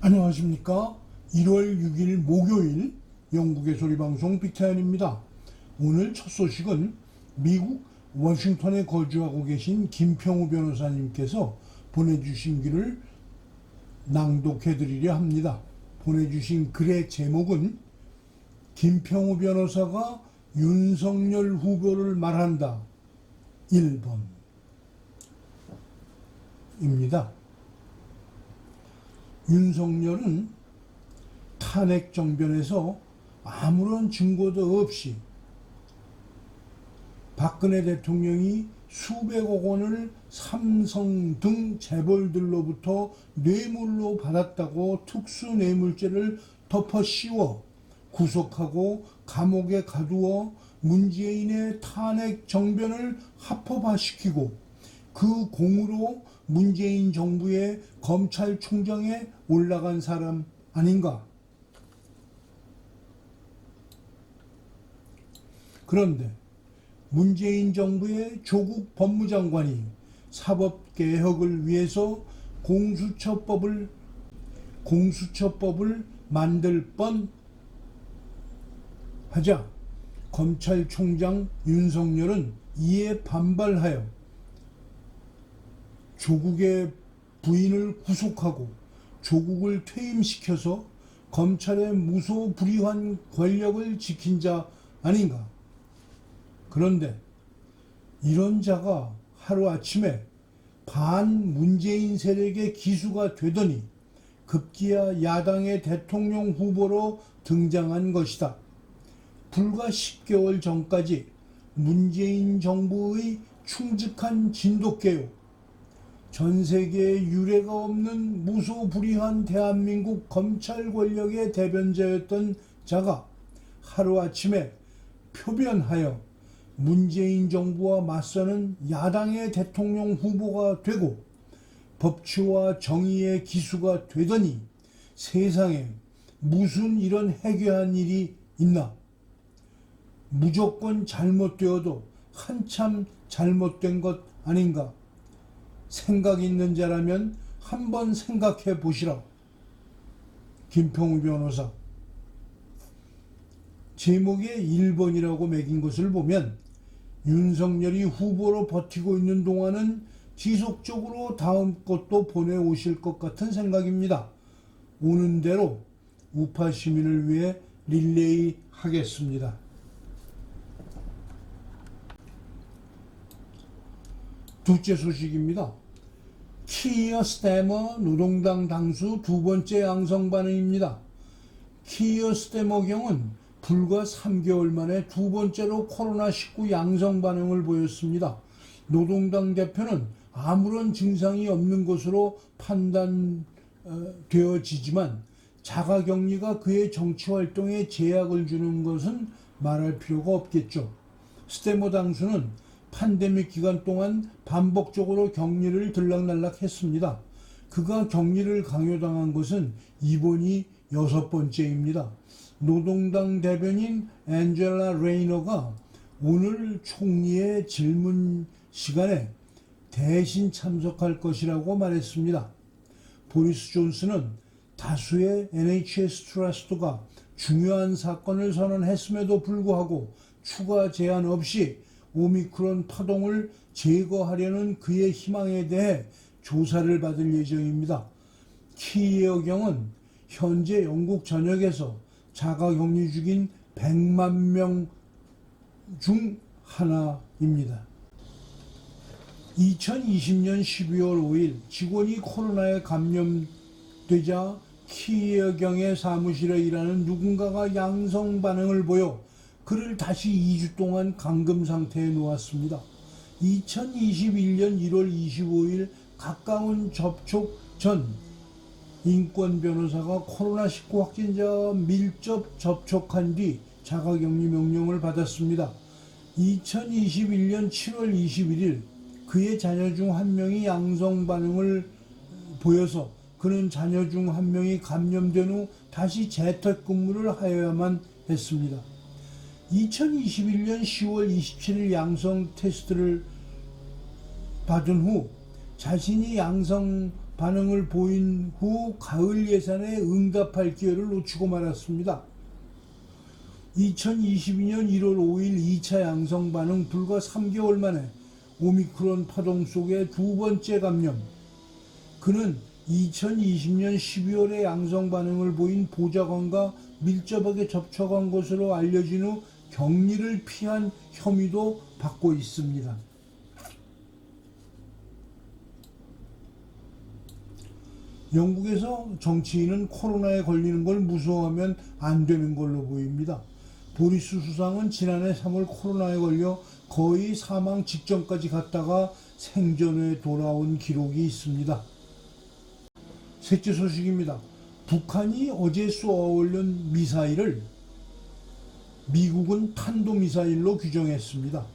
안녕하십니까. 1월 6일 목요일 영국의 소리방송 빅타연입니다. 오늘 첫 소식은 미국 워싱턴에 거주하고 계신 김평우 변호사님께서 보내주신 글을 낭독해드리려 합니다. 보내주신 글의 제목은 김평우 변호사가 윤석열 후보를 말한다 1번입니다. 윤석열은 탄핵 정변에서 아무런 증거도 없이 박근혜 대통령이 수백억 원을 삼성 등 재벌들로부터 뇌물로 받았다고 특수뇌물죄를 덮어 씌워 구속하고 감옥에 가두어 문재인의 탄핵 정변을 합법화시키고 그 공으로 문재인 정부의 검찰총장에 올라간 사람 아닌가? 그런데 문재인 정부의 조국 법무장관이 사법개혁을 위해서 공수처법을 만들 뻔하자 검찰총장 윤석열은 이에 반발하여 조국의 부인을 구속하고 조국을 퇴임시켜서 검찰의 무소불위한 권력을 지킨 자 아닌가? 그런데 이런 자가 하루아침에 반문재인 세력의 기수가 되더니 급기야 야당의 대통령 후보로 등장한 것이다. 불과 10개월 전까지 문재인 정부의 충직한 진돗개요, 전 세계에 유례가 없는 무소불위한 대한민국 검찰 권력의 대변자였던 자가 하루아침에 표변하여 문재인 정부와 맞서는 야당의 대통령 후보가 되고 법치와 정의의 기수가 되더니 세상에 무슨 이런 해괴한 일이 있나? 무조건 잘못되어도 한참 잘못된 것 아닌가? 생각 있는 자라면 한번 생각해 보시라. 김평우 변호사. 제목에 1번이라고 매긴 것을 보면 윤석열이 후보로 버티고 있는 동안은 지속적으로 다음 것도 보내오실 것 같은 생각입니다. 오는 대로 우파 시민을 위해 릴레이 하겠습니다. 둘째 소식입니다. 키어 스태머 노동당 당수 두 번째 양성 반응입니다. 키어 스태머 경은 불과 3개월 만에 두 번째로 코로나19 양성 반응을 보였습니다. 노동당 대표는 아무런 증상이 없는 것으로 판단되어지지만 자가격리가 그의 정치활동에 제약을 주는 것은 말할 필요가 없겠죠. 스태머 당수는 팬데믹 기간 동안 반복적으로 격리를 들락날락했습니다. 그가 격리를 강요당한 것은 이번이 6번째입니다. 노동당 대변인 앤젤라 레이너가 오늘 총리의 질문 시간에 대신 참석할 것이라고 말했습니다. 보리스 존슨은 다수의 NHS 트러스트가 중요한 사건을 선언했음에도 불구하고 추가 제한 없이 오미크론 파동을 제거하려는 그의 희망에 대해 조사를 받을 예정입니다. 키어 경은 현재 영국 전역에서 자가격리 중인 100만 명 중 하나입니다. 2020년 12월 5일 직원이 코로나에 감염되자 키어 경의 사무실에 일하는 누군가가 양성 반응을 보여 그를 다시 2주 동안 감금 상태에 놓았습니다. 2021년 1월 25일 가까운 접촉 전 인권 변호사가 코로나19 확진자와 밀접 접촉한 뒤 자가격리 명령을 받았습니다. 2021년 7월 21일 그의 자녀 중 한 명이 양성 반응을 보여서 그는 자녀 중 한 명이 감염된 후 다시 재택근무를 하여야만 했습니다. 2021년 10월 27일 양성 테스트를 받은 후 자신이 양성 반응을 보인 후 가을 예산에 응답할 기회를 놓치고 말았습니다. 2022년 1월 5일 2차 양성 반응 불과 3개월 만에 오미크론 파동 속의 두 번째 감염. 그는 2020년 12월에 양성 반응을 보인 보좌관과 밀접하게 접촉한 것으로 알려진 후 격리를 피한 혐의도 받고 있습니다. 영국에서 정치인은 코로나에 걸리는 걸 무서워하면 안 되는 걸로 보입니다. 보리스 수상은 지난해 3월 코로나에 걸려 거의 사망 직전까지 갔다가 생전에 돌아온 기록이 있습니다. 셋째 소식입니다. 북한이 어제 쏘아 올린 미사일을 미국은 탄도미사일로 규정했습니다.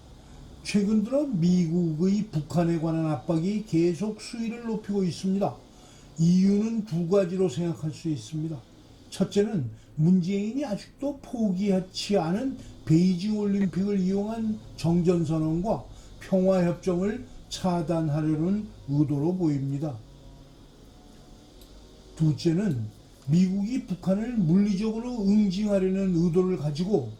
최근 들어 미국의 북한에 관한 압박이 계속 수위를 높이고 있습니다. 이유는 두 가지로 생각할 수 있습니다. 첫째는 문재인이 아직도 포기하지 않은 베이징 올림픽을 이용한 정전선언과 평화협정을 차단하려는 의도로 보입니다. 둘째는 미국이 북한을 물리적으로 응징하려는 의도를 가지고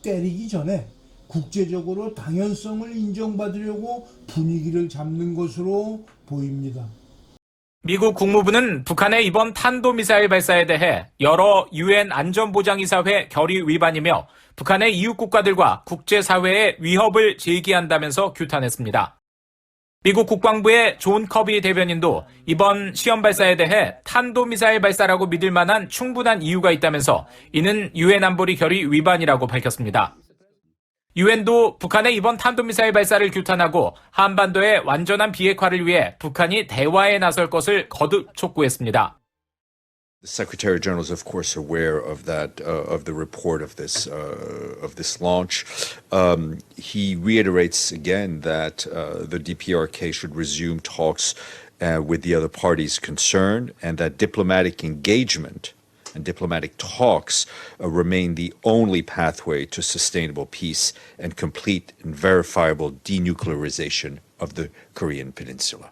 때리기 전에 국제적으로 당연성을 인정받으려고 분위기를 잡는 것으로 보입니다. 미국 국무부는 북한의 이번 탄도미사일 발사에 대해 여러 유엔 안전보장이사회 결의 위반이며 북한의 이웃 국가들과 국제사회에 위협을 제기한다면서 규탄했습니다. 미국 국방부의 존 커비 대변인도 이번 시험 발사에 대해 탄도미사일 발사라고 믿을 만한 충분한 이유가 있다면서 이는 유엔 안보리 결의 위반이라고 밝혔습니다. 유엔도 북한의 이번 탄도미사일 발사를 규탄하고 한반도의 완전한 비핵화를 위해 북한이 대화에 나설 것을 거듭 촉구했습니다. The Secretary General is, of course, aware of that, of the report of this launch. He reiterates again that the DPRK should resume talks with the other parties concerned, and that diplomatic engagement and diplomatic talks remain the only pathway to sustainable peace and complete and verifiable denuclearization of the Korean Peninsula.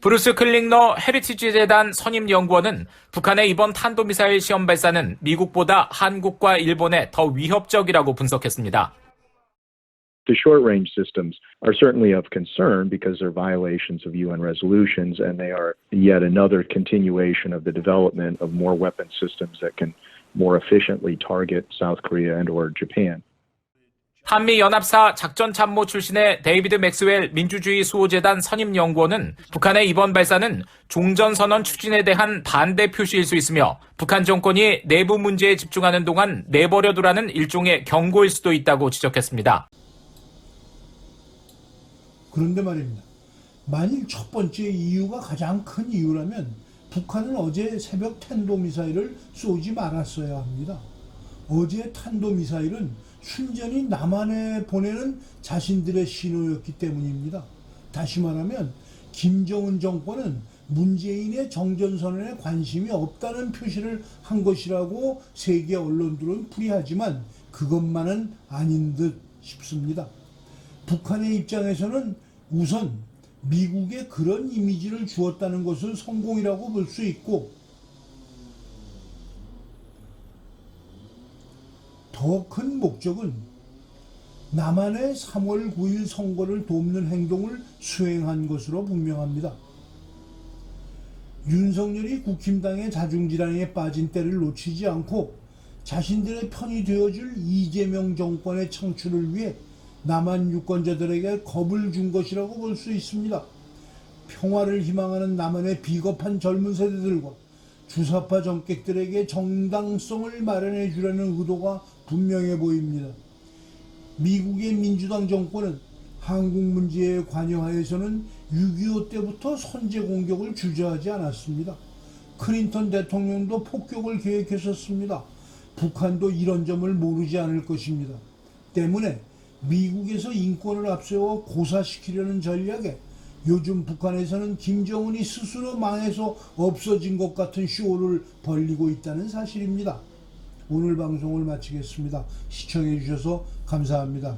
브루스 클링너 헤리티지 재단 선임 연구원은 북한의 이번 탄도미사일 시험 발사는 미국보다 한국과 일본에 더 위협적이라고 분석했습니다. The short-range systems are certainly of concern because they're violations of UN resolutions, and they are yet another continuation of the development of more weapon systems that can more efficiently target South Korea and or Japan. 한미연합사 작전참모 출신의 데이비드 맥스웰 민주주의 수호재단 선임연구원은 북한의 이번 발사는 종전선언 추진에 대한 반대 표시일 수 있으며 북한 정권이 내부 문제에 집중하는 동안 내버려두라는 일종의 경고일 수도 있다고 지적했습니다. 그런데 말입니다. 만일 첫 번째 이유가 가장 큰 이유라면 북한은 어제 새벽 탄도미사일을 쏘지 말았어야 합니다. 어제 탄도미사일은 순전히 남한에 보내는 자신들의 신호였기 때문입니다. 다시 말하면 김정은 정권은 문재인의 정전선언에 관심이 없다는 표시를 한 것이라고 세계 언론들은 풀이하지만 그것만은 아닌 듯 싶습니다. 북한의 입장에서는 우선 미국에 그런 이미지를 주었다는 것은 성공이라고 볼 수 있고 더 큰 목적은 남한의 3월 9일 선거를 돕는 행동을 수행한 것으로 분명합니다. 윤석열이 국힘당의 자중질환에 빠진 때를 놓치지 않고 자신들의 편이 되어줄 이재명 정권의 창출을 위해 남한 유권자들에게 겁을 준 것이라고 볼 수 있습니다. 평화를 희망하는 남한의 비겁한 젊은 세대들과 주사파 정객들에게 정당성을 마련해 주려는 의도가 분명해 보입니다. 미국의 민주당 정권은 한국 문제에 관여하여서는 6.25 때부터 선제 공격을 주저하지 않았습니다. 클린턴 대통령도 폭격을 계획했었습니다. 북한도 이런 점을 모르지 않을 것입니다. 때문에 미국에서 인권을 앞세워 고사시키려는 전략에 요즘 북한에서는 김정은이 스스로 망해서 없어진 것 같은 쇼를 벌이고 있다는 사실입니다. 오늘 방송을 마치겠습니다. 시청해 주셔서 감사합니다.